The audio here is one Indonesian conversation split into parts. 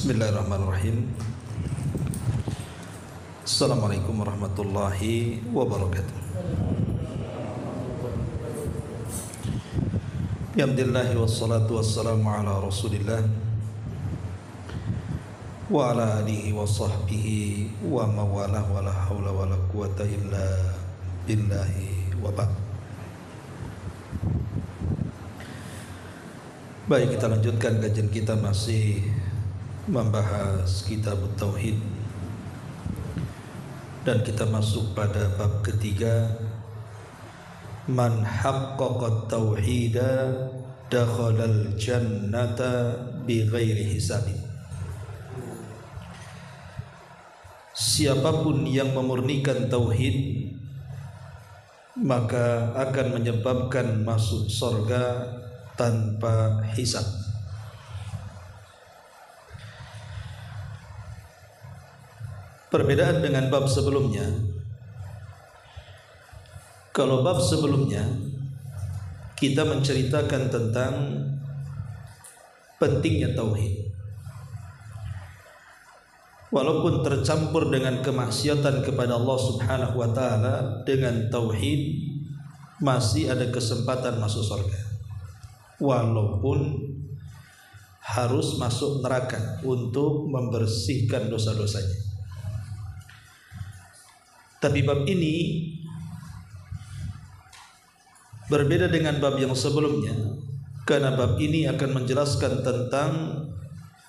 Bismillahirrahmanirrahim. Assalamualaikum warahmatullahi wabarakatuh. Alhamdulillah wassalatu wassalamu ala Rasulillah wa ala alihi wa sahbihi wa mawalah wa la hawla wa la quwata illa billahi wa ba'd. Baik, kita lanjutkan kajian kita, masih membahas kitab Tauhid, dan kita masuk pada bab ketiga, man haqqaqa tauhida dakhalal jannata bighairi hisabin. Siapapun yang memurnikan tauhid maka akan menyebabkan masuk surga tanpa hisab. Perbedaan dengan bab sebelumnya, kalau bab sebelumnya kita menceritakan tentang pentingnya tauhid, walaupun tercampur dengan kemaksiatan kepada Allah Subhanahu wa taala, dengan tauhid masih ada kesempatan masuk surga, walaupun harus masuk neraka untuk membersihkan dosa-dosanya. Tapi bab ini berbeda dengan bab yang sebelumnya, karena bab ini akan menjelaskan tentang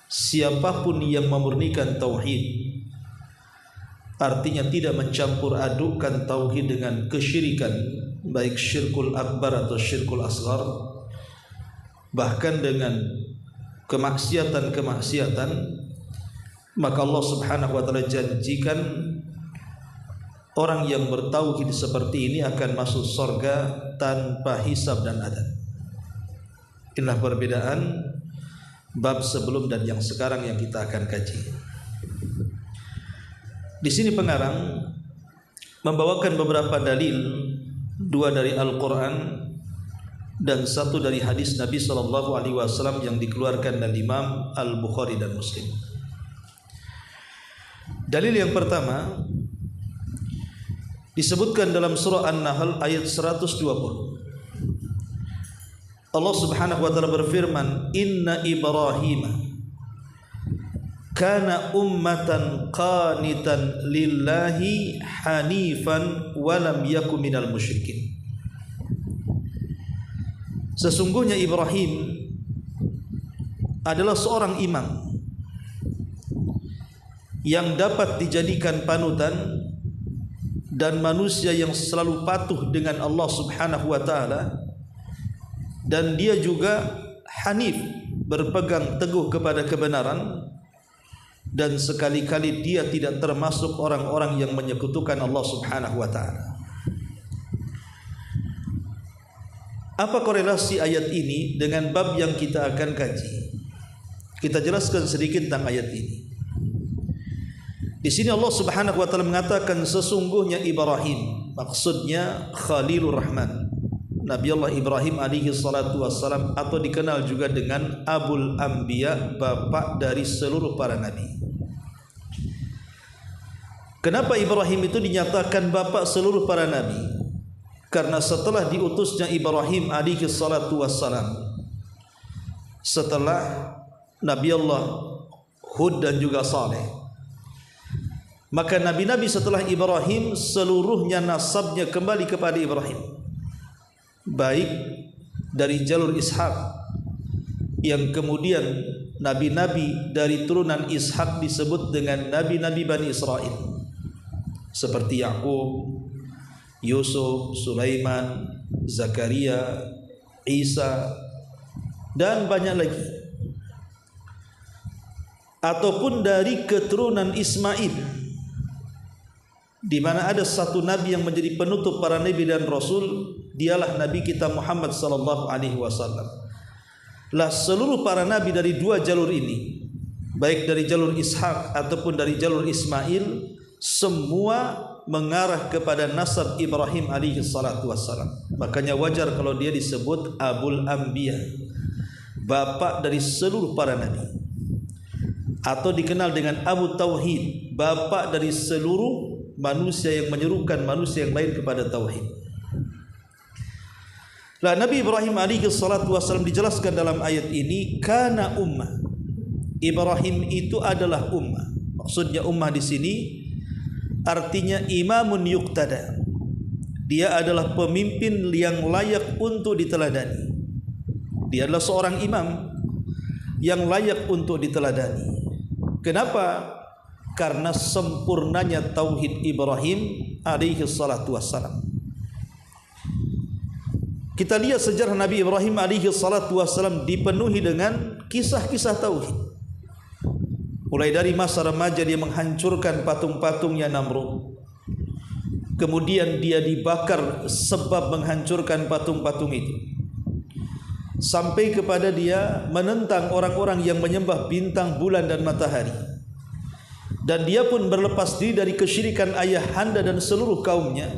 siapapun yang memurnikan tauhid, artinya tidak mencampur adukkan tauhid dengan kesyirikan, baik syirkul akbar atau syirkul asghar, bahkan dengan kemaksiatan-kemaksiatan, maka Allah Subhanahu wa taala janjikan orang yang bertauhid seperti ini akan masuk surga tanpa hisab dan adab. Inilah perbedaan bab sebelum dan yang sekarang yang kita akan kaji. Di sini pengarang membawakan beberapa dalil, dua dari Al-Quran dan satu dari hadis Nabi SAW yang dikeluarkan dari Imam Al-Bukhari dan Muslim. Dalil yang pertama disebutkan dalam surah An-Nahl ayat 120. Allah Subhanahu wa taala berfirman, "Inna Ibrahim kana ummatan qanitan lillahi hanifan wa lam yakun minal musyrikin." Sesungguhnya Ibrahim adalah seorang imam yang dapat dijadikan panutan dan manusia yang selalu patuh dengan Allah Subhanahu wa taala, dan dia juga hanif, berpegang teguh kepada kebenaran, dan sekali-kali dia tidak termasuk orang-orang yang menyekutukan Allah Subhanahu wa taala. Apa korelasi ayat ini dengan bab yang kita akan kaji? Kita jelaskan sedikit tentang ayat ini. Di sini Allah Subhanahu wa taala mengatakan sesungguhnya Ibrahim, maksudnya Khalilur Rahman, Nabi Allah Ibrahim alaihi salatu wassalam, atau dikenal juga dengan Abul Anbiya, bapak dari seluruh para nabi. Kenapa Ibrahim itu dinyatakan bapak seluruh para nabi? Karena setelah diutusnya Ibrahim alaihi salatu wassalam, setelah Nabi Allah Hud dan juga Saleh, maka nabi-nabi setelah Ibrahim seluruhnya nasabnya kembali kepada Ibrahim, baik dari jalur Ishak, yang kemudian nabi-nabi dari turunan Ishak disebut dengan nabi-nabi Bani Israel, seperti Yakub, Yusuf, Sulaiman, Zakaria, Isa, dan banyak lagi. Ataupun dari keturunan Ismail, di mana ada satu nabi yang menjadi penutup para nabi dan rasul, dialah nabi kita Muhammad sallallahu alaihi wasallam. Lah seluruh para nabi dari dua jalur ini, baik dari jalur Ishak ataupun dari jalur Ismail, semua mengarah kepada nasab Ibrahim alaihi salatu wassalam. Makanya wajar kalau dia disebut Abul Anbiya, bapak dari seluruh para nabi. atau dikenal dengan Abu Tauhid, bapa dari seluruh manusia yang menyerukan manusia yang lain kepada tauhid. Lah Nabi Ibrahim alaihi salatu wasallam dijelaskan dalam ayat ini kana ummah. Ibrahim itu adalah ummah. Maksudnya ummah di sini artinya imamun yuqtada. Dia adalah pemimpin yang layak untuk diteladani. Dia adalah seorang imam yang layak untuk diteladani. Kenapa? Karena sempurnanya tauhid Ibrahim alaihi salatu wassalam. Kita lihat sejarah Nabi Ibrahim alaihi salatu wassalam dipenuhi dengan kisah-kisah tauhid. Mulai dari masa remaja dia menghancurkan patung-patungnya Namrud. Kemudian dia dibakar sebab menghancurkan patung-patung itu. Sampai kepada dia menentang orang-orang yang menyembah bintang, bulan dan matahari. Dan dia pun berlepas diri dari kesyirikan ayahanda dan seluruh kaumnya,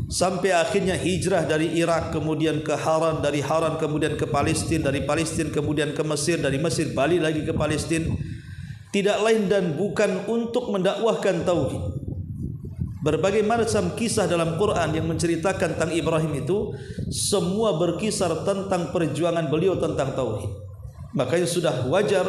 sampai akhirnya hijrah dari Irak kemudian ke Haran, dari Haran kemudian ke Palestina, dari Palestina kemudian ke Mesir, dari Mesir balik lagi ke Palestina. Tidak lain dan bukan untuk mendakwahkan tauhid. Berbagai macam kisah dalam Quran yang menceritakan tentang Ibrahim itu semua berkisar tentang perjuangan beliau tentang tauhid. Makanya sudah wajar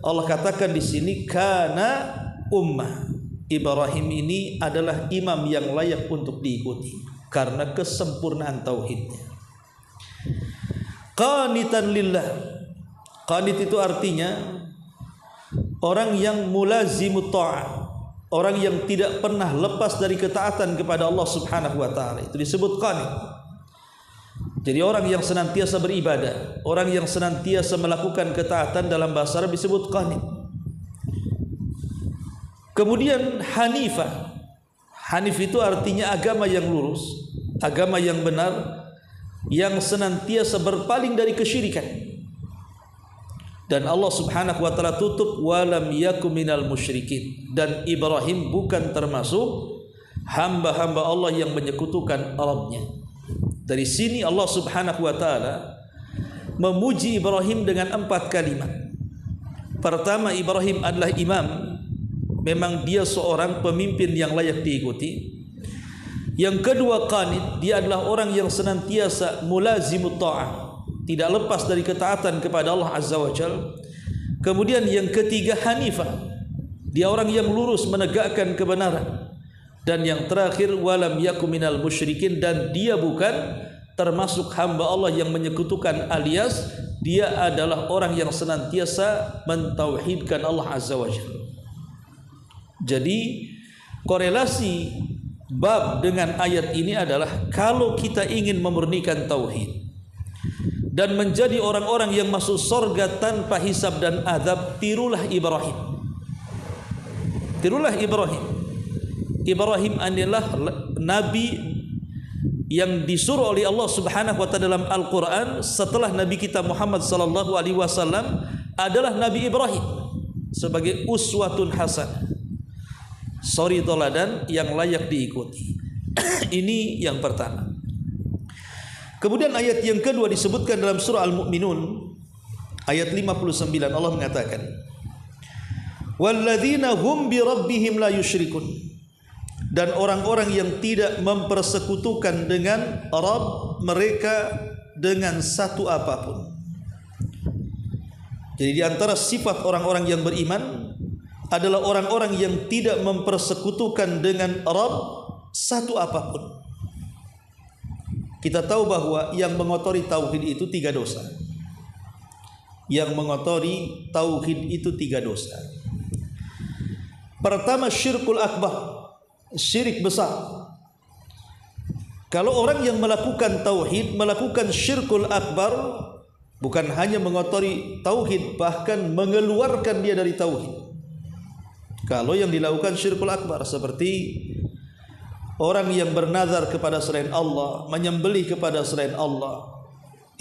Allah katakan di sini kana ummah. Ibrahim ini adalah imam yang layak untuk diikuti karena kesempurnaan tauhidnya. Qanitan lillah. Qanit itu artinya orang yang mulazimut ta'ah. Orang yang tidak pernah lepas dari ketaatan kepada Allah Subhanahu wa taala, itu disebut qanit. Jadi orang yang senantiasa beribadah, orang yang senantiasa melakukan ketaatan dalam bahasa Arab disebut qanit. Kemudian hanifah. Hanif itu artinya agama yang lurus, agama yang benar, yang senantiasa berpaling dari kesyirikan. Dan Allah Subhanahu wa taala tutup walam yakum minal musyrikin, dan Ibrahim bukan termasuk hamba-hamba Allah yang menyekutukan Rabbnya. Dari sini Allah Subhanahu wa taala memuji Ibrahim dengan 4 kalimat. Pertama, Ibrahim adalah imam, memang dia seorang pemimpin yang layak diikuti. Yang kedua, qanit, dia adalah orang yang senantiasa mulazimut ta'ah, tidak lepas dari ketaatan kepada Allah Azza wa Jalla. Kemudian yang ketiga, hanifah, dia orang yang lurus menegakkan kebenaran. Dan yang terakhir, walam yakum minal musyrikin, dan dia bukan termasuk hamba Allah yang menyekutukan, alias dia adalah orang yang senantiasa mentauhidkan Allah Azza wa Jalla. Jadi korelasi bab dengan ayat ini adalah kalau kita ingin memurnikan tauhid dan menjadi orang-orang yang masuk surga tanpa hisab dan azab, tirulah Ibrahim. Tirulah Ibrahim. Ibrahim adalah nabi yang disuruh oleh Allah Subhanahu wa taala dalam Al-Qur'an setelah Nabi kita Muhammad sallallahu alaihi wasallam adalah Nabi Ibrahim sebagai uswatun hasanah, suri teladan yang layak diikuti. Ini yang pertama. Kemudian ayat yang kedua disebutkan dalam surah Al-Mu'minun ayat 59, Allah mengatakan walladzina hum bi rabbihim la yusyrikun, dan orang-orang yang tidak mempersekutukan dengan Rabb mereka dengan satu apapun. Jadi di antara sifat orang-orang yang beriman adalah orang-orang yang tidak mempersekutukan dengan Rabb satu apapun. Kita tahu bahwa yang mengotori tauhid itu 3 dosa. Yang mengotori tauhid itu 3 dosa. Pertama, syirkul akbar, syirik besar. Kalau orang yang melakukan tauhid melakukan syirkul akbar, bukan hanya mengotori tauhid, bahkan mengeluarkan dia dari tauhid. Kalau yang dilakukan syirkul akbar seperti orang yang bernazar kepada selain Allah, menyembelih kepada selain Allah,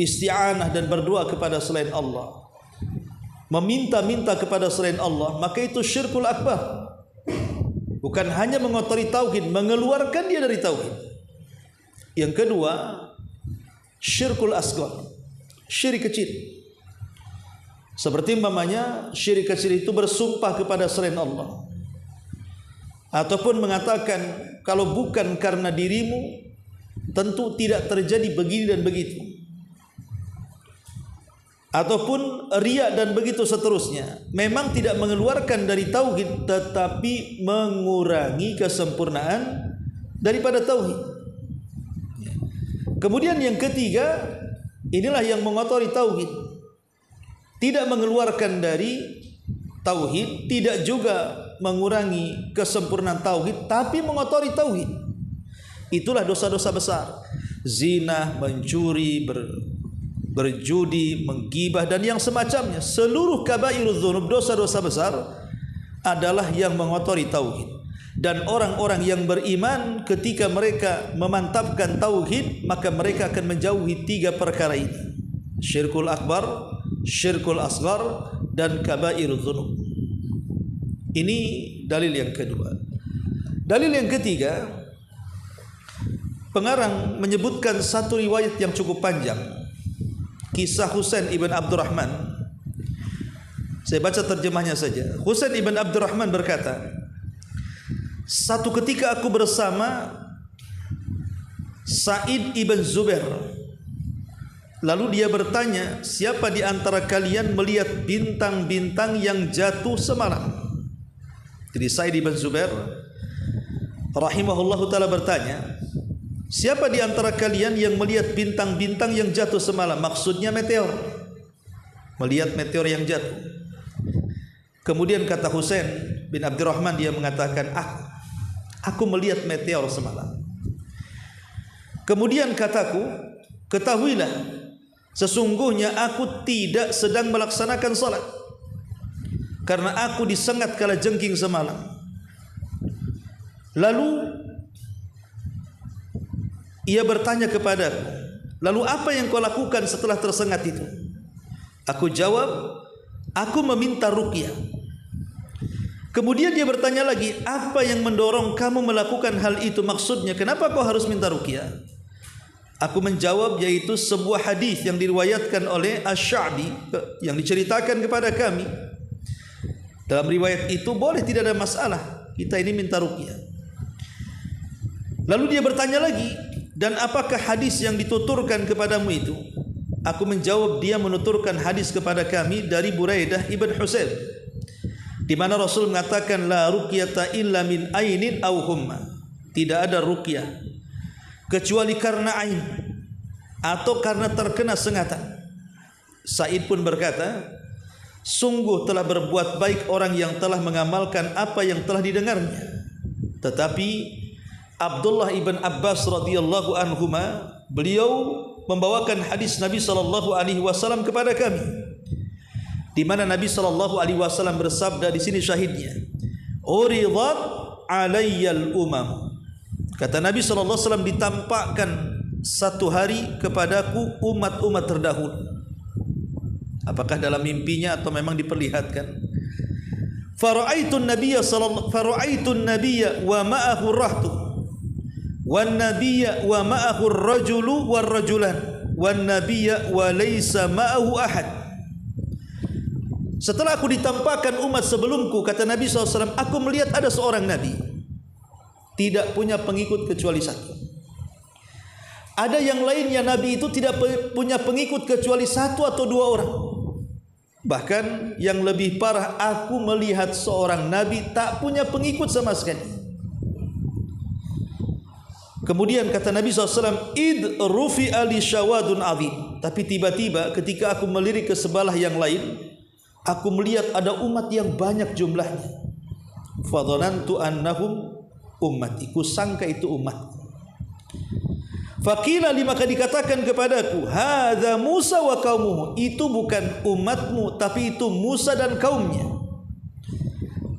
isti'anah dan berdoa kepada selain Allah, meminta-minta kepada selain Allah, maka itu syirkul akbar. Bukan hanya mengotori tauhid, mengeluarkan dia dari tauhid. Yang kedua, syirkul asghar, syirik kecil. Seperti umpamanya syirik kecil itu bersumpah kepada selain Allah, ataupun mengatakan kalau bukan karena dirimu tentu tidak terjadi begini dan begitu, ataupun riya dan begitu seterusnya. Memang tidak mengeluarkan dari tauhid, tetapi mengurangi kesempurnaan daripada tauhid. Kemudian yang ketiga, inilah yang mengotori tauhid, tidak mengeluarkan dari tauhid, tidak juga mengurangi kesempurnaan tauhid, tapi mengotori tauhid. Itulah dosa-dosa besar: zina, mencuri, berjudi, menggibah, dan yang semacamnya. Seluruh kabairudz dzunub, dosa-dosa besar, adalah yang mengotori tauhid. Dan orang-orang yang beriman ketika mereka memantapkan tauhid, maka mereka akan menjauhi tiga perkara ini: syirkul akbar, syirkul asghar, dan kabairudz dzunub. Ini dalil yang kedua. Dalil yang ketiga, pengarang menyebutkan satu riwayat yang cukup panjang, kisah Husain ibn Abdurrahman. Saya baca terjemahnya saja. Husain ibn Abdurrahman berkata, satu ketika aku bersama Sa'id ibn Zubair, lalu dia bertanya, siapa di antara kalian melihat bintang-bintang yang jatuh semalam? Jadi Sa'id ibn Zubair rahimahullahu ta'ala bertanya, siapa di antara kalian yang melihat bintang-bintang yang jatuh semalam? Maksudnya meteor, melihat meteor yang jatuh. Kemudian kata Husain bin Abdurrahman, dia mengatakan, aku melihat meteor semalam. Kemudian kataku, ketahuilah, sesungguhnya aku tidak sedang melaksanakan salat, karena aku disengat kala jengking semalam. Lalu ia bertanya kepadaku, lalu apa yang kau lakukan setelah tersengat itu? Aku jawab, aku meminta ruqyah. Kemudian dia bertanya lagi, apa yang mendorong kamu melakukan hal itu? Maksudnya, kenapa kau harus minta ruqyah? Aku menjawab, yaitu sebuah hadis yang diriwayatkan oleh Asy-Sya'bi, yang diceritakan kepada kami. Dalam riwayat itu boleh, tidak ada masalah, kita ini minta ruqyah. Lalu dia bertanya lagi, dan apakah hadis yang dituturkan kepadamu itu? Aku menjawab, dia menuturkan hadis kepada kami dari Buraidah ibn Husayb, di mana Rasul mengatakan, la ruqyata illa min ainin aw humma. Tidak ada ruqyah kecuali karena ain atau karena terkena sengatan. Sa'id pun berkata, sungguh telah berbuat baik orang yang telah mengamalkan apa yang telah didengarnya. Tetapi Abdullah ibn Abbas radhiyallahu anhuma, beliau membawakan hadis Nabi sallallahu alaihi wasallam kepada kami, di mana Nabi sallallahu alaihi wasallam bersabda, di sini syahidnya, uridat alayyal umam. Kata Nabi sallallahu alaihi wasallam, ditampakkan satu hari kepadaku umat-umat terdahulu. Apakah dalam mimpinya atau memang diperlihatkan? Fara'aitun nabiyya wa ma'ahu rahtu, wan nabiyya wa ma'ahu ar-rajulu war-rajulan, wan nabiyya wa laysa ma'ahu ahad. Setelah aku ditampakkan umat sebelumku, kata Nabi SAW, aku melihat ada seorang Nabi tidak punya pengikut kecuali satu. Ada yang lainnya, Nabi itu tidak punya pengikut kecuali satu atau dua orang. Bahkan yang lebih parah, aku melihat seorang Nabi tak punya pengikut sama sekali. Kemudian kata Nabi SAW, id rufi ali syawadun azim. Tapi tiba-tiba ketika aku melirik ke sebelah yang lain, aku melihat ada umat yang banyak jumlahnya. Fadhanantu annahum ummati, ku sangka itu umat. Faqila li, maka dikatakan kepadaku, hadza Musa wa qaumuhu, itu bukan umatmu tapi itu Musa dan kaumnya.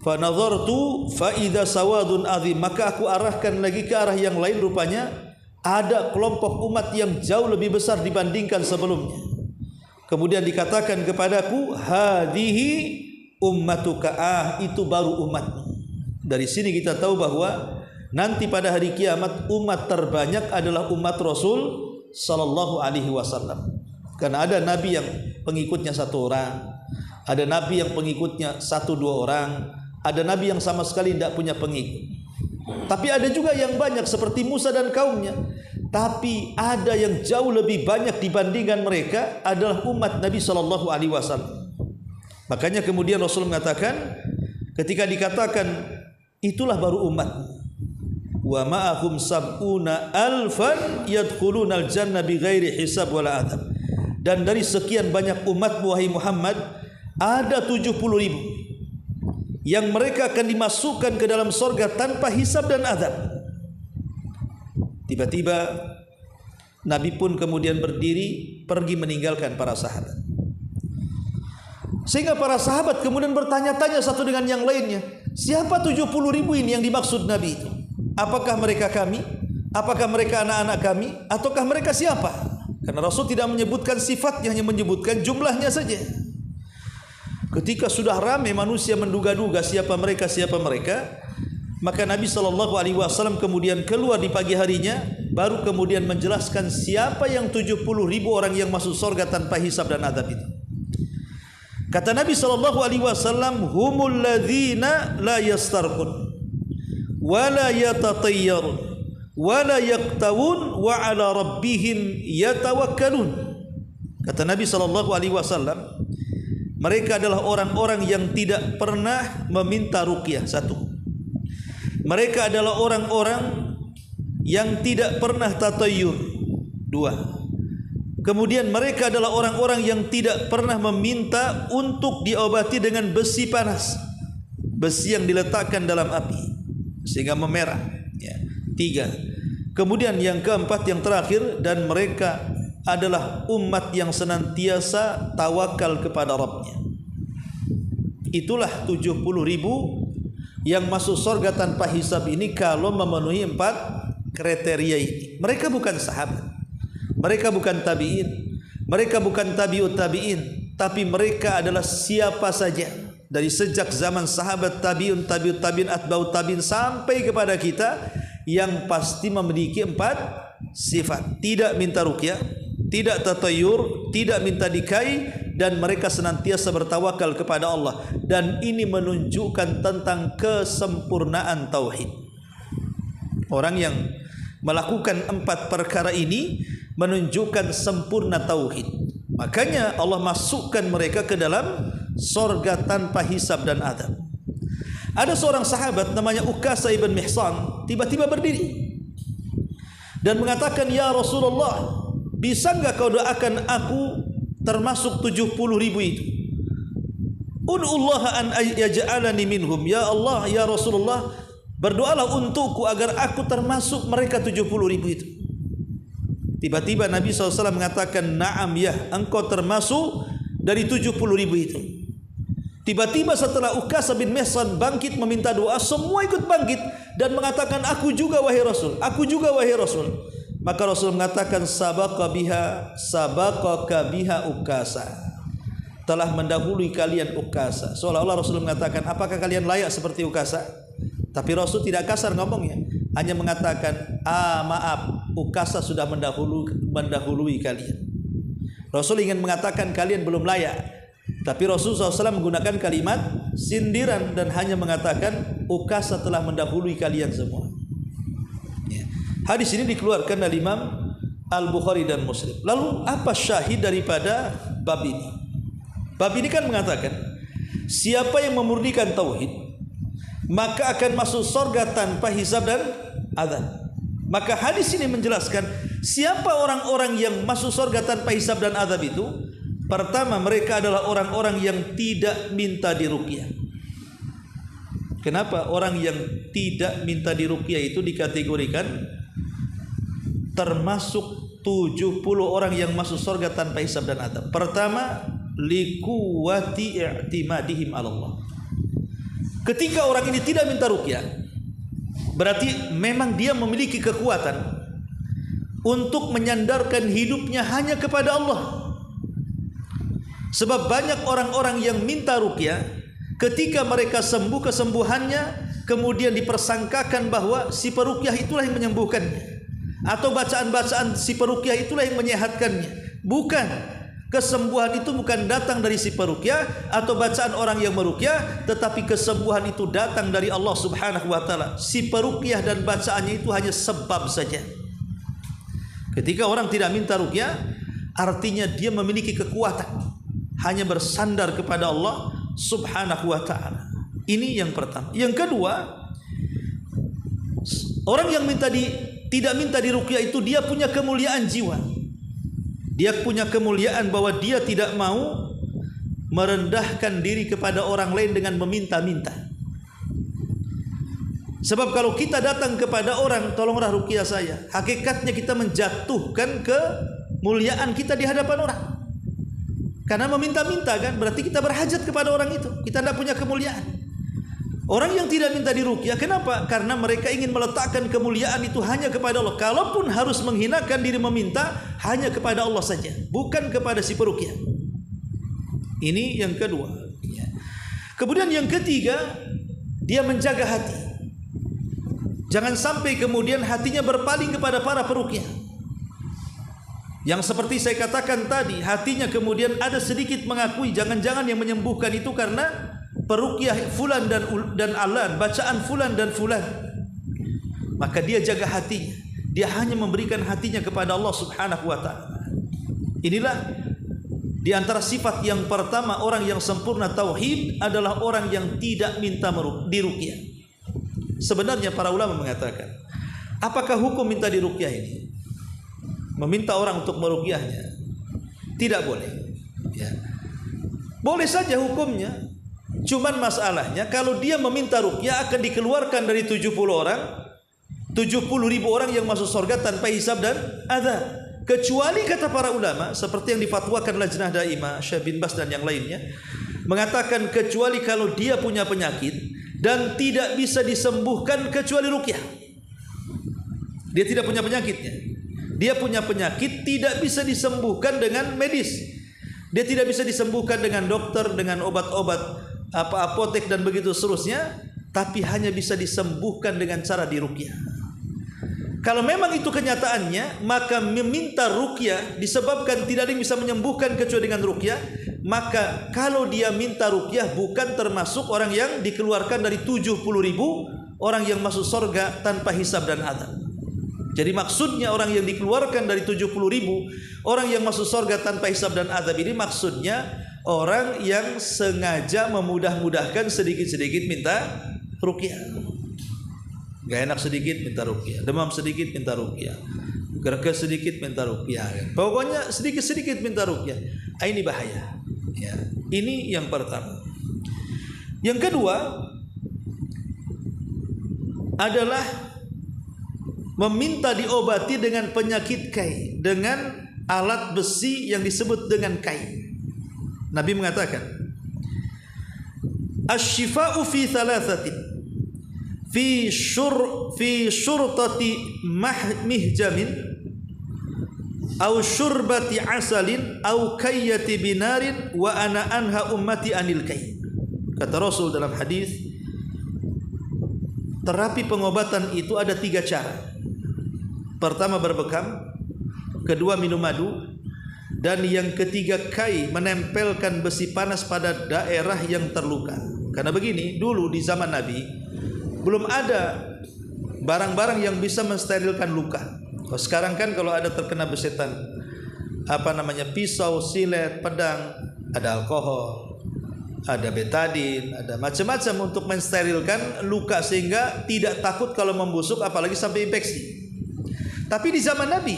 Fa nadhartu fa idza sawadun azim, maka aku arahkan lagi ke arah yang lain, rupanya ada kelompok umat yang jauh lebih besar dibandingkan sebelumnya. Kemudian dikatakan kepadaku, hadhihi ummatuka, itu baru umatmu. Dari sini kita tahu bahwa nanti pada hari kiamat umat terbanyak adalah umat Rasul sallallahu alaihi wasallam. Karena ada nabi yang pengikutnya satu orang, Ada nabi yang pengikutnya 1-2 orang, ada nabi yang sama sekali tidak punya pengikut. Tapi ada juga yang banyak seperti Musa dan kaumnya. Tapi ada yang jauh lebih banyak dibandingkan mereka adalah umat Nabi sallallahu alaihi wasallam. Makanya kemudian Rasul mengatakan, ketika dikatakan itulah baru umat. Wa ma'ahum sab'una alfan yadkhulunal jannah bighairi hisab wala adab. Dan dari sekian banyak umat wahai Muhammad, ada 70.000 yang mereka akan dimasukkan ke dalam surga tanpa hisab dan adab. Tiba-tiba Nabi pun kemudian berdiri pergi meninggalkan para sahabat. Sehingga para sahabat kemudian bertanya-tanya satu dengan yang lainnya, siapa 70.000 ini yang dimaksud Nabi itu? Apakah mereka kami? Apakah mereka anak-anak kami? Ataukah mereka siapa? Karena Rasul tidak menyebutkan sifatnya, hanya menyebutkan jumlahnya saja. Ketika sudah ramai manusia menduga-duga siapa mereka, maka Nabi SAW kemudian keluar di pagi harinya, baru kemudian menjelaskan siapa yang 70.000 orang yang masuk surga tanpa hisab dan adab itu. Kata Nabi SAW, humul ladzina la yastarqun wa la yatatayyarun wa la yaktawun wa ala rabbihim yatawakkalun. Kata Nabi SAW, mereka adalah orang-orang yang tidak pernah meminta ruqyah. 1. Mereka adalah orang-orang yang tidak pernah tatayyur. 2. Kemudian mereka adalah orang-orang yang tidak pernah meminta untuk diobati dengan besi panas, besi yang diletakkan dalam api sehingga memerah. 3. Kemudian yang keempat, yang terakhir, dan mereka adalah umat yang senantiasa tawakal kepada Rabbnya. Itulah 70.000 yang masuk surga tanpa hisab ini kalau memenuhi 4 kriteria ini. Mereka bukan sahabat, mereka bukan tabi'in, mereka bukan tabi'ut tabi'in, tapi mereka adalah siapa saja dari sejak zaman sahabat, tabi'un, tabi'ut tabi'in, atba'ut tabi'in sampai kepada kita, yang pasti memiliki 4 sifat. Tidak minta ruqyah, tidak tatayyur, tidak minta dikai, dan mereka senantiasa bertawakal kepada Allah. Dan ini menunjukkan tentang kesempurnaan tauhid. Orang yang melakukan 4 perkara ini menunjukkan sempurna tauhid. Makanya Allah masukkan mereka ke dalam surga tanpa hisab dan adab. Ada seorang sahabat namanya Ukasha ibn Mihsan, tiba-tiba berdiri dan mengatakan, ya Rasulullah, bisa enggak kau doakan aku termasuk 70.000 itu? Ud'ullaha an yaj'alani minhum. Ya Allah, ya Rasulullah, berdoalah untukku agar aku termasuk mereka 70.000 itu. Tiba-tiba Nabi SAW mengatakan, na'am ya, engkau termasuk dari 70.000 itu. Tiba-tiba setelah Ukasha bin Mihsan bangkit meminta doa, semua ikut bangkit dan mengatakan, aku juga wahai Rasul, aku juga wahai Rasul. Maka Rasul mengatakan, sabaqaka biha Ukasha, telah mendahului kalian Ukasha. Seolah-olah Rasul mengatakan, apakah kalian layak seperti Ukasha? Tapi Rasul tidak kasar ngomongnya, hanya mengatakan, maaf, Ukasha sudah mendahului kalian. Rasul ingin mengatakan kalian belum layak, tapi Rasul SAW menggunakan kalimat sindiran dan hanya mengatakan Ukasha telah mendahului kalian semua. Hadis ini dikeluarkan dari Imam Al-Bukhari dan Muslim. Lalu apa syahid daripada bab ini? Bab ini kan mengatakan, siapa yang memurnikan tauhid maka akan masuk surga tanpa hisab dan adab. Maka hadis ini menjelaskan siapa orang-orang yang masuk surga tanpa hisab dan adab itu. Pertama, mereka adalah orang-orang yang tidak minta diruqyah. Kenapa orang yang tidak minta diruqyah itu dikategorikan termasuk 70 orang yang masuk surga tanpa hisab dan adab? Pertama, liquwati i'timadihim 'ala Allah. Ketika orang ini tidak minta ruqyah, berarti memang dia memiliki kekuatan untuk menyandarkan hidupnya hanya kepada Allah. Sebab banyak orang-orang yang minta ruqyah, ketika mereka sembuh kesembuhannya, kemudian dipersangkakan bahwa si peruqyah itulah yang menyembuhkannya, atau bacaan-bacaan si peruqyah itulah yang menyehatkannya. Bukan. Kesembuhan itu bukan datang dari si peruqyah atau bacaan orang yang meruqyah, tetapi kesembuhan itu datang dari Allah Subhanahu wa taala. Si peruqyah dan bacaannya itu hanya sebab saja. Ketika orang tidak minta ruqyah, artinya dia memiliki kekuatan, hanya bersandar kepada Allah Subhanahu wa taala. Ini yang pertama. Yang kedua, orang yang tidak minta diruqyah itu dia punya kemuliaan jiwa. Dia punya kemuliaan bahwa dia tidak mau merendahkan diri kepada orang lain dengan meminta-minta. Sebab kalau kita datang kepada orang, tolonglah ruqyah saya, hakikatnya kita menjatuhkan kemuliaan kita di hadapan orang. Karena meminta-minta kan, berarti kita berhajat kepada orang itu. Kita tidak punya kemuliaan. Orang yang tidak minta diruqyah, kenapa? Karena mereka ingin meletakkan kemuliaan itu hanya kepada Allah. Kalaupun harus menghinakan diri meminta, hanya kepada Allah saja, bukan kepada si peruqyah. Ini yang kedua. Kemudian yang ketiga, dia menjaga hati. Jangan sampai kemudian hatinya berpaling kepada para peruqyah. Yang seperti saya katakan tadi, hatinya kemudian ada sedikit mengakui jangan-jangan yang menyembuhkan itu karena peruqyah fulan dan alan, bacaan fulan dan fulan. Maka dia jaga hatinya. Dia hanya memberikan hatinya kepada Allah Subhanahu wa taala. Inilah di antara sifat yang pertama orang yang sempurna tauhid adalah orang yang tidak minta diruqyah. Sebenarnya para ulama mengatakan, apakah hukum minta diruqyah ini? Meminta orang untuk meruqyahnya tidak boleh. Ya. Boleh saja hukumnya. Cuman masalahnya kalau dia meminta ruqyah akan dikeluarkan dari 70 ribu orang yang masuk surga tanpa hisab dan azab. Kecuali kata para ulama seperti yang difatwakan Lajnah Daimah, Syekh bin Bas dan yang lainnya, mengatakan kecuali kalau dia punya penyakit dan tidak bisa disembuhkan kecuali ruqyah. Dia tidak punya penyakitnya. Dia punya penyakit tidak bisa disembuhkan dengan medis. Dia tidak bisa disembuhkan dengan dokter, dengan obat-obat apotek dan begitu seterusnya, tapi hanya bisa disembuhkan dengan cara diruqyah. Kalau memang itu kenyataannya, maka meminta ruqyah disebabkan tidak ada yang bisa menyembuhkan kecuali dengan ruqyah, maka kalau dia minta ruqyah bukan termasuk orang yang dikeluarkan dari 70 ribu orang yang masuk surga tanpa hisab dan azab. Jadi maksudnya orang yang dikeluarkan dari 70 ribu orang yang masuk surga tanpa hisab dan azab ini maksudnya orang yang sengaja memudah-mudahkan sedikit-sedikit minta ruqyah. Gak enak sedikit minta ruqyah, demam sedikit minta ruqyah, gerges sedikit minta ruqyah. Pokoknya sedikit-sedikit minta ruqyah. Ini bahaya. Ya. Ini yang pertama. Yang kedua adalah meminta diobati dengan penyakit kai, dengan alat besi yang disebut dengan kai. Nabi mengatakan, "Asy-syifa'u fi thalathatin, fi syurtati mihjamin, au syurbati asalin, au kayyati binarin, wa ana anha ummati anil kay." Kata Rasul dalam hadis, terapi pengobatan itu ada 3 cara. Pertama berbekam, kedua minum madu, dan yang ketiga kai, menempelkan besi panas pada daerah yang terluka. Karena begini, dulu di zaman Nabi belum ada barang-barang yang bisa mensterilkan luka. Kalau sekarang kan kalau ada terkena besetan pisau, silet, pedang, ada alkohol, ada betadin, ada macam-macam untuk mensterilkan luka sehingga tidak takut kalau membusuk apalagi sampai infeksi. Tapi di zaman Nabi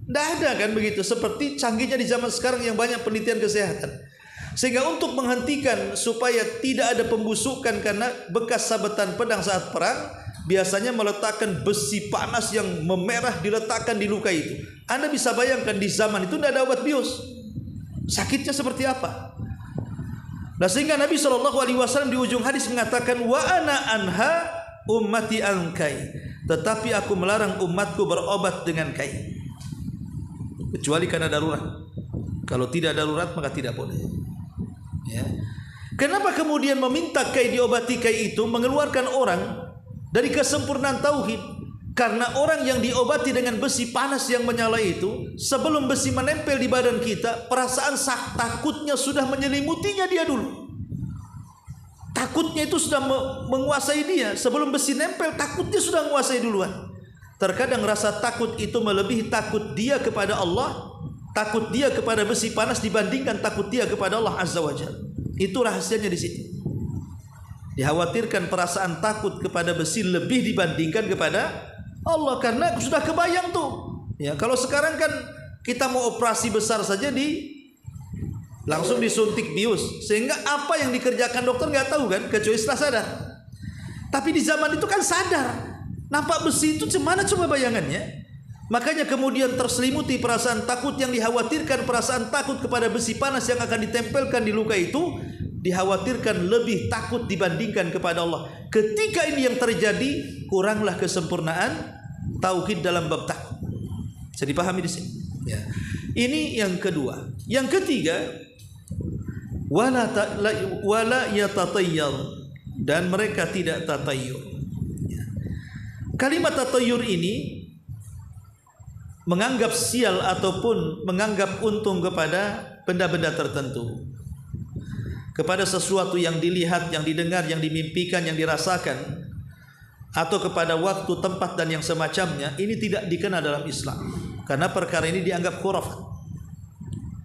tidak ada kan begitu, seperti canggihnya di zaman sekarang yang banyak penelitian kesehatan. Sehingga untuk menghentikan supaya tidak ada pembusukan karena bekas sabetan pedang saat perang, biasanya meletakkan besi panas yang memerah diletakkan di luka itu. Anda bisa bayangkan di zaman itu tidak ada obat bius, sakitnya seperti apa. Nah, sehingga Nabi SAW di ujung hadis mengatakan, wa ana anha ummati ankai, tetapi aku melarang umatku berobat dengan kai, kecuali karena darurat. Kalau tidak darurat maka tidak boleh. Ya. Kenapa kemudian meminta kai diobati kai itu mengeluarkan orang dari kesempurnaan tauhid? Karena orang yang diobati dengan besi panas yang menyala itu, sebelum besi menempel di badan kita, perasaan takutnya sudah menyelimutinya dia dulu. Takutnya itu sudah menguasai dia. Sebelum besi nempel, takutnya sudah menguasai duluan. Terkadang rasa takut itu melebihi takut dia kepada Allah, takut dia kepada besi panas dibandingkan takut dia kepada Allah Azza wa Jalla. Itu rahasianya di situ. Dikhawatirkan perasaan takut kepada besi lebih dibandingkan kepada Allah, karena sudah kebayang tuh. Ya, kalau sekarang kan kita mau operasi besar saja langsung disuntik bius, sehingga apa yang dikerjakan dokter nggak tahu kan, kecuali setelah sadar. Tapi di zaman itu kan sadar, nampak besi itu gimana coba bayangannya. Makanya kemudian terselimuti perasaan takut yang dikhawatirkan, perasaan takut kepada besi panas yang akan ditempelkan di luka itu, dikhawatirkan lebih takut dibandingkan kepada Allah. Ketika ini yang terjadi, kuranglah kesempurnaan tauhid dalam bab takut. Bisa dipahami di sini. Ya. Ini yang kedua. Yang ketiga, wala yatatayyar, dan mereka tidak tatayyur. Ya. Kalimat tatayyur ini menganggap sial ataupun menganggap untung kepada benda-benda tertentu, kepada sesuatu yang dilihat, yang didengar, yang dimimpikan, yang dirasakan, atau kepada waktu, tempat, dan yang semacamnya. Ini tidak dikenal dalam Islam, karena perkara ini dianggap khurafat.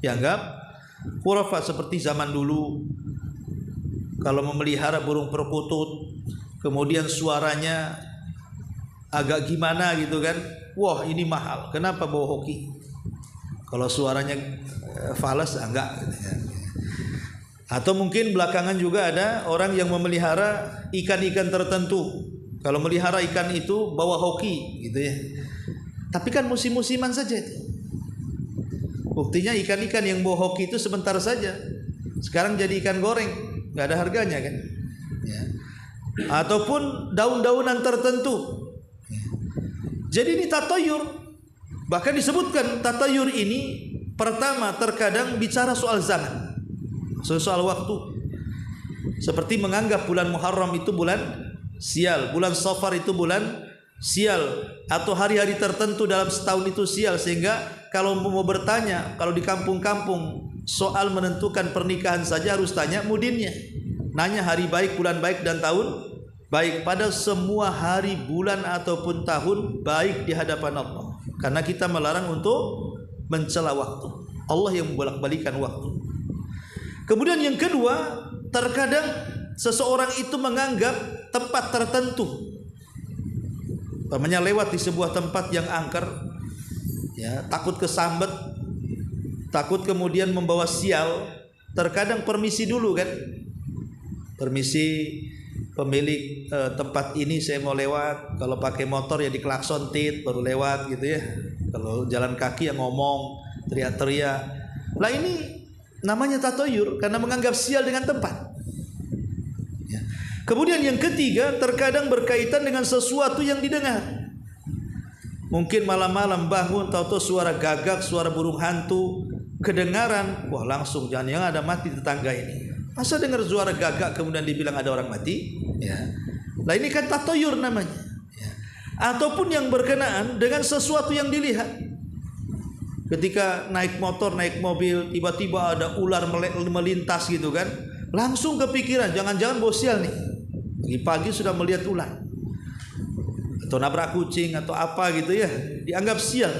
Dianggap khurafat seperti zaman dulu, kalau memelihara burung perkutut, kemudian suaranya agak gimana gitu kan, wah ini mahal, kenapa bawa hoki? Kalau suaranya fals enggak gitu ya. Atau mungkin belakangan juga ada orang yang memelihara ikan-ikan tertentu. Kalau melihara ikan itu bawa hoki gitu ya. Tapi kan musim-musiman saja itu. Buktinya ikan-ikan yang bawa hoki itu sebentar saja. Sekarang jadi ikan goreng, nggak ada harganya kan. Ya. Ataupun daun-daunan tertentu. Jadi ini tatayur. Bahkan disebutkan tatayur ini pertama terkadang bicara soal zaman, soal waktu. Seperti menganggap bulan Muharram itu bulan sial, bulan Safar itu bulan sial, atau hari-hari tertentu dalam setahun itu sial, sehingga kalau mau bertanya, kalau di kampung-kampung soal menentukan pernikahan saja harus tanya mudinnya, nanya hari baik, bulan baik, dan tahun baik. Pada semua hari, bulan, ataupun tahun baik di hadapan Allah, karena kita melarang untuk mencela waktu. Allah yang membolak-balikan waktu. Kemudian yang kedua, terkadang seseorang itu menganggap tempat tertentu, umpamanya lewat di sebuah tempat yang angker, ya, takut kesambet, takut kemudian membawa sial. Terkadang permisi dulu kan, permisi pemilik tempat ini, saya mau lewat. Kalau pakai motor ya diklakson tit baru lewat gitu ya. Kalau jalan kaki ya ngomong, teriak-teriak. Lah ini namanya tatayur, karena menganggap sial dengan tempat. Kemudian yang ketiga, terkadang berkaitan dengan sesuatu yang didengar. Mungkin malam-malam bangun, tahu-tahu suara gagak, suara burung hantu kedengaran, wah langsung jangan-jangan ada mati tetangga ini. Masa dengar suara gagak kemudian dibilang ada orang mati? Ya. Nah ini kan tatayur namanya. Ya. Ataupun yang berkenaan dengan sesuatu yang dilihat. Ketika naik motor, naik mobil, tiba-tiba ada ular melintas gitu kan, langsung kepikiran jangan-jangan bosial nih. Pagi-pagi sudah melihat ular, atau nabrak kucing atau apa gitu ya, dianggap sial.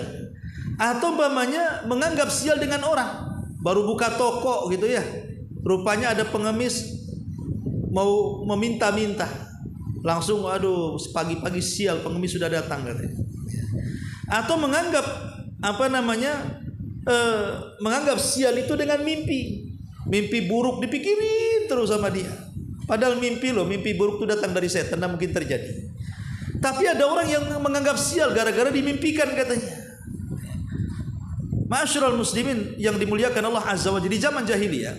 Atau umpamanya menganggap sial dengan orang, baru buka toko gitu ya, rupanya ada pengemis mau meminta-minta, langsung aduh pagi-pagi sial, pengemis sudah datang katanya. Atau menganggap menganggap sial itu dengan mimpi buruk dipikirin terus sama dia. Padahal mimpi buruk itu datang dari setan, tidak mungkin terjadi. Tapi ada orang yang menganggap sial gara-gara dimimpikan katanya. Ma'asyiral muslimin yang dimuliakan Allah Azza wa Jalla, di zaman jahiliyah,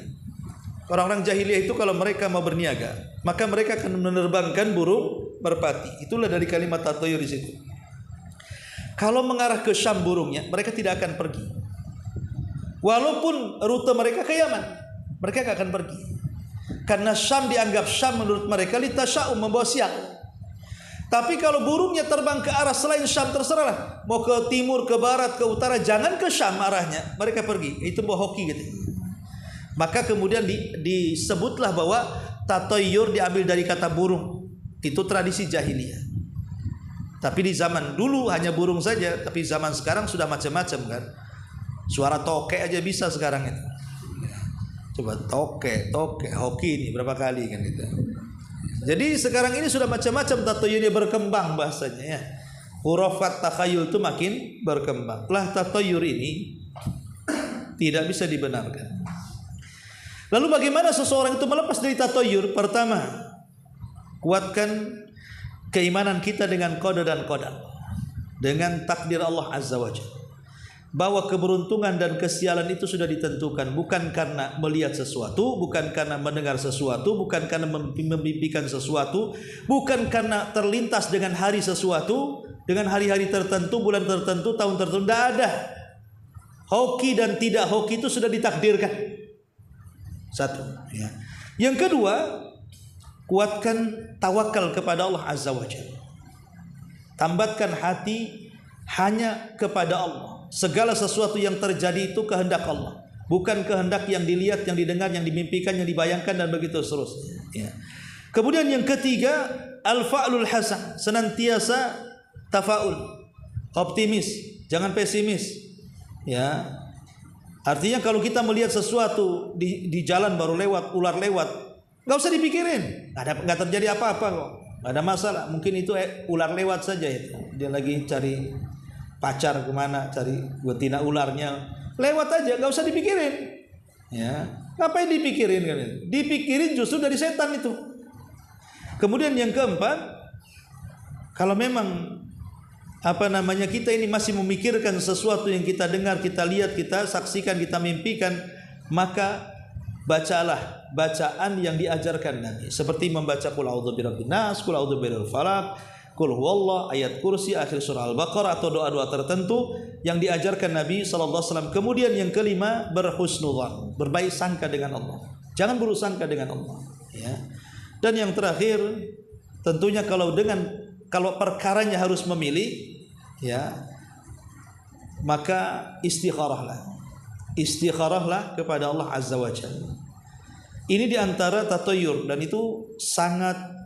orang-orang jahiliyah itu kalau mereka mau berniaga, maka mereka akan menerbangkan burung merpati. Itulah dari kalimat tatayur di situ. Kalau mengarah ke Syam burungnya, mereka tidak akan pergi. Walaupun rute mereka ke Yaman, mereka tidak akan pergi. Karena Syam dianggap Syam menurut mereka litasya'um, membawa sial. Tapi kalau burungnya terbang ke arah selain Syam, terserahlah. Mau ke timur, ke barat, ke utara, jangan ke Syam arahnya. Mereka pergi. Itu bawa hoki gitu. Maka kemudian disebutlah bahwa tatoyur diambil dari kata burung. Itu tradisi jahiliyah. Tapi di zaman dulu hanya burung saja. Tapi zaman sekarang sudah macam-macam kan. Suara tokek aja bisa sekarang itu. Coba tokek, hoki ini berapa kali kan gitu. Jadi sekarang ini sudah macam-macam tatoyurnya berkembang bahasanya ya. Hurufat takhayul itu makin berkembang. Lah tatoyur ini tidak bisa dibenarkan. Lalu bagaimana seseorang itu melepas dari tatoyur? Pertama, kuatkan keimanan kita dengan qada dan qadar. Dengan takdir Allah Azza wa Jalla. Bahwa keberuntungan dan kesialan itu sudah ditentukan, bukan karena melihat sesuatu, bukan karena mendengar sesuatu, bukan karena memimpikan sesuatu, bukan karena terlintas dengan hari sesuatu, dengan hari-hari tertentu, bulan tertentu, tahun tertentu. Tidak ada. Hoki dan tidak hoki itu sudah ditakdirkan. Satu ya. Yang kedua, kuatkan tawakal kepada Allah Azza wa Jalla. Tambatkan hati hanya kepada Allah. Segala sesuatu yang terjadi itu kehendak Allah, bukan kehendak yang dilihat, yang didengar, yang dimimpikan, yang dibayangkan dan begitu seterusnya ya. Kemudian yang ketiga, al-fa'lul hasan, senantiasa tafaul, optimis, jangan pesimis ya. Artinya kalau kita melihat sesuatu di jalan baru lewat, ular lewat, nggak usah dipikirin, nggak terjadi apa-apa kok, nggak ada masalah. Mungkin itu ular lewat saja itu, dia lagi cari pacar kemana, cari betina ularnya, lewat aja, nggak usah dipikirin ya. Ngapain dipikirin kan? Dipikirin justru dari setan itu. Kemudian yang keempat, kalau memang kita ini masih memikirkan sesuatu yang kita dengar, kita lihat, kita saksikan, kita mimpikan, maka bacalah bacaan yang diajarkan Nabi, seperti membaca qul a'udzu birabbin nas, qul a'udzu birabbil falaq, Qul huwallah, ayat kursi, akhir surah Al-Baqarah, atau doa-doa tertentu yang diajarkan Nabi SAW. Kemudian yang kelima, berhusnudzan, berbaik sangka dengan Allah. Jangan buruk sangka dengan Allah ya. Dan yang terakhir, tentunya kalau perkaranya harus memilih ya, maka istikharahlah kepada Allah Azza wa Jalla. Ini diantara tatoyur, dan itu sangat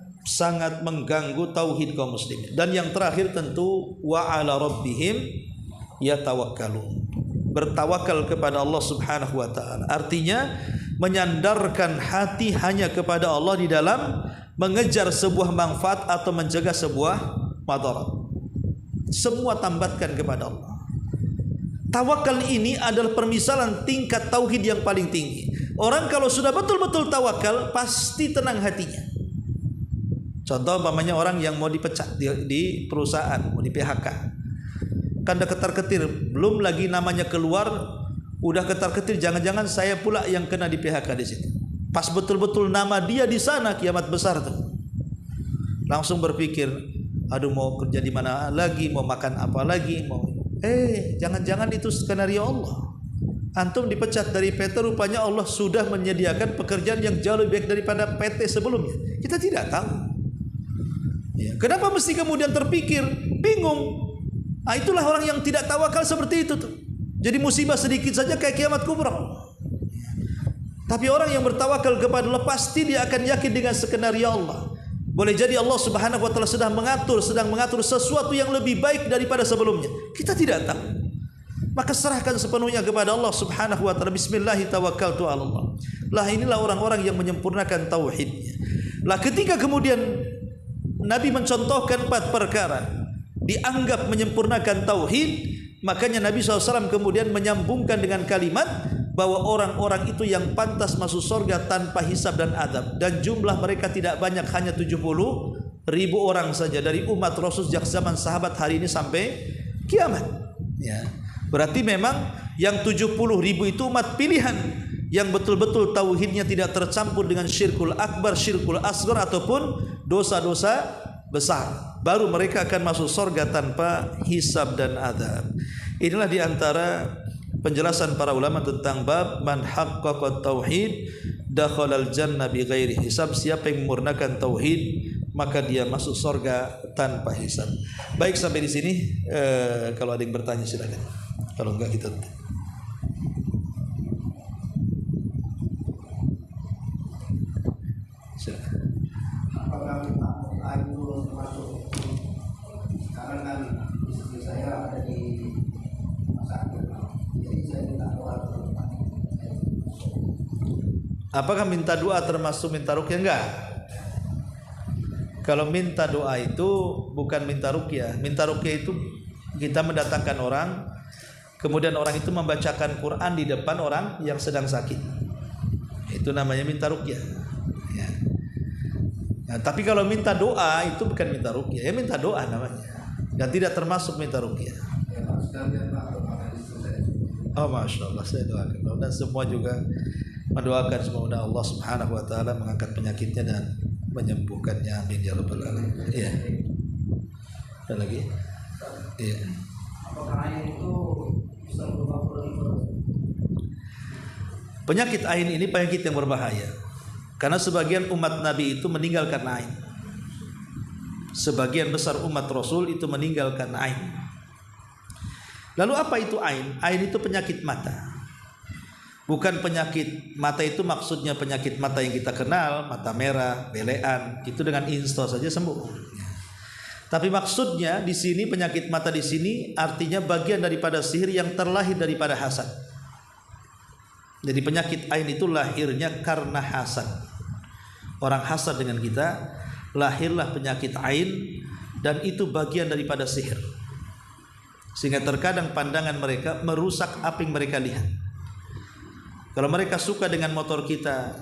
mengganggu tauhid kaum muslimin. Dan yang terakhir tentu wa ala rabbihim yatawakkalun, bertawakal kepada Allah Subhanahu wa taala. Artinya menyandarkan hati hanya kepada Allah di dalam mengejar sebuah manfaat atau mencegah sebuah madarat. Semua tambatkan kepada Allah. Tawakal ini adalah permisalan tingkat tauhid yang paling tinggi. Orang kalau sudah betul-betul tawakal, pasti tenang hatinya. Contoh umpamanya orang yang mau dipecat di perusahaan, mau di PHK. Kan udah ketar-ketir, belum lagi namanya keluar, udah ketar-ketir, jangan-jangan saya pula yang kena di PHK di situ. Pas betul-betul nama dia di sana, kiamat besar tuh. Langsung berpikir, aduh mau kerja di mana lagi, mau makan apa lagi, jangan-jangan itu skenario Allah. Antum dipecat dari PT, rupanya Allah sudah menyediakan pekerjaan yang jauh lebih baik daripada PT sebelumnya. Kita tidak tahu. Ya. Kenapa mesti kemudian terpikir, bingung? Nah, itulah orang yang tidak tawakal seperti itu tuh. Jadi musibah sedikit saja kayak kiamat kubra. Tapi orang yang bertawakal kepada Allah, pasti dia akan yakin dengan skenario Allah. Boleh jadi Allah Subhanahu wa taala sedang mengatur sesuatu yang lebih baik daripada sebelumnya. Kita tidak tahu. Maka serahkan sepenuhnya kepada Allah Subhanahu wa taala. Bismillah tawakkaltu 'ala Allah. Lah inilah orang-orang yang menyempurnakan tauhidnya. Lah ketika kemudian Nabi mencontohkan 4 perkara dianggap menyempurnakan tauhid, makanya Nabi SAW kemudian menyambungkan dengan kalimat bahwa orang-orang itu yang pantas masuk surga tanpa hisab dan adab, dan jumlah mereka tidak banyak, hanya 70.000 orang saja dari umat Rasul sejak zaman sahabat hari ini sampai kiamat ya. Berarti memang yang 70.000 itu umat pilihan yang betul-betul tauhidnya tidak tercampur dengan syirkul akbar, syirkul asghar ataupun dosa-dosa besar. Baru mereka akan masuk surga tanpa hisab dan adab. Inilah diantara penjelasan para ulama tentang bab man haqqaqa tauhid dakhalal jannah bighairi hisab. Siapa yang memurnakan tauhid maka dia masuk surga tanpa hisab. Baik, sampai di sini. Kalau ada yang bertanya silakan. Kalau enggak kita tutup. Silakan. Apakah air belum masuk? Sekarang kan istri saya ada di rumah sakit, jadi saya minta doa. Apakah minta doa termasuk minta ruqyah? Enggak. Kalau minta doa itu bukan minta ruqyah. Minta ruqyah itu kita mendatangkan orang, kemudian orang itu membacakan Quran di depan orang yang sedang sakit. Itu namanya minta ruqyah. Ya. Nah, tapi kalau minta doa itu bukan minta ruqyah, ya minta doa namanya. Dan tidak termasuk minta ruqyah. Oh, masya Allah, saya doakan. Dan semua juga mendoakan semoga Allah Subhanahu Wa Taala mengangkat penyakitnya dan menyembuhkannya. Amin ya rabbal alamin. Iya. Ada lagi? Iya. Apakah air itu bisa berubah pola? Penyakit ain ini penyakit yang berbahaya. Karena sebagian umat Nabi itu meninggal karena ain. Sebagian besar umat Rasul itu meninggal karena ain. Lalu apa itu ain? Ain itu penyakit mata. Bukan penyakit mata itu maksudnya penyakit mata yang kita kenal, mata merah, belean, itu dengan insto saja sembuh. Tapi maksudnya di sini penyakit mata di sini artinya bagian daripada sihir yang terlahir daripada hasad. Jadi penyakit ain itu lahirnya karena hasad. Orang hasad dengan kita, lahirlah penyakit ain, dan itu bagian daripada sihir. Sehingga terkadang pandangan mereka merusak apa yang mereka lihat. Kalau mereka suka dengan motor kita,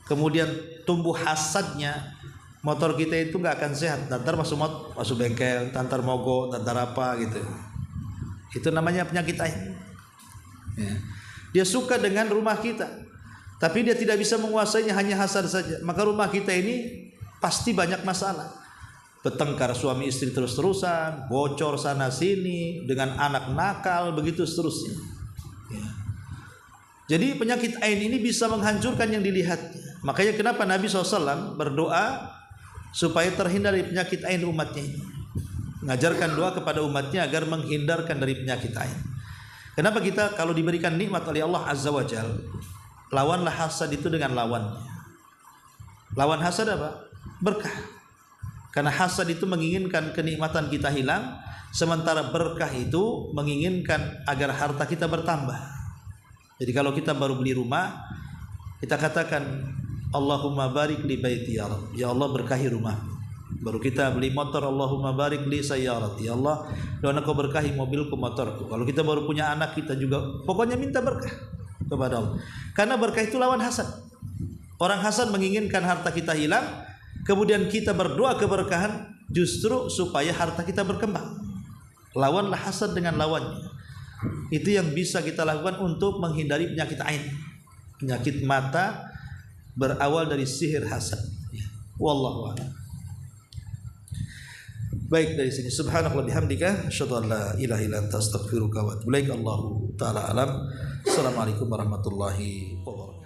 kemudian tumbuh hasadnya, motor kita itu nggak akan sehat. Ntar masuk bengkel, ntar mogok, ntar apa gitu. Itu namanya penyakit ain. Ya. Dia suka dengan rumah kita, tapi dia tidak bisa menguasainya, hanya hasad saja. Maka rumah kita ini pasti banyak masalah. Bertengkar suami istri terus-terusan, bocor sana sini, dengan anak nakal, begitu seterusnya. Ya. Jadi penyakit ain ini bisa menghancurkan yang dilihatnya. Makanya kenapa Nabi SAW berdoa supaya terhindar dari penyakit ain umatnya ini. Mengajarkan doa kepada umatnya agar menghindarkan dari penyakit ain. Kenapa kita kalau diberikan nikmat oleh Allah Azza wa Jal, lawanlah hasad itu dengan lawannya. Lawan hasad apa? Berkah. Karena hasad itu menginginkan kenikmatan kita hilang, sementara berkah itu menginginkan agar harta kita bertambah. Jadi kalau kita baru beli rumah, kita katakan Allahumma barik li baiti ya Rabb. Ya Allah berkahi rumah. Baru kita beli motor, Allahumma barik li sayyarati. Ya Allah, doa Engkau berkahi mobilku, motorku. Kalau kita baru punya anak, kita juga pokoknya minta berkah kepada Allah. Karena berkah itu lawan hasad. Orang hasad menginginkan harta kita hilang, kemudian kita berdoa keberkahan justru supaya harta kita berkembang. Lawanlah hasad dengan lawannya. Itu yang bisa kita lakukan untuk menghindari penyakit ain. Penyakit mata berawal dari sihir hasad. Wallahu a'lam. Baik, dari sini subhanallah bihamdika asyhadu an la ilaha illa anta astaghfiruka wa atubu ilaik. Allahu taala alam. Assalamualaikum warahmatullahi wabarakatuh.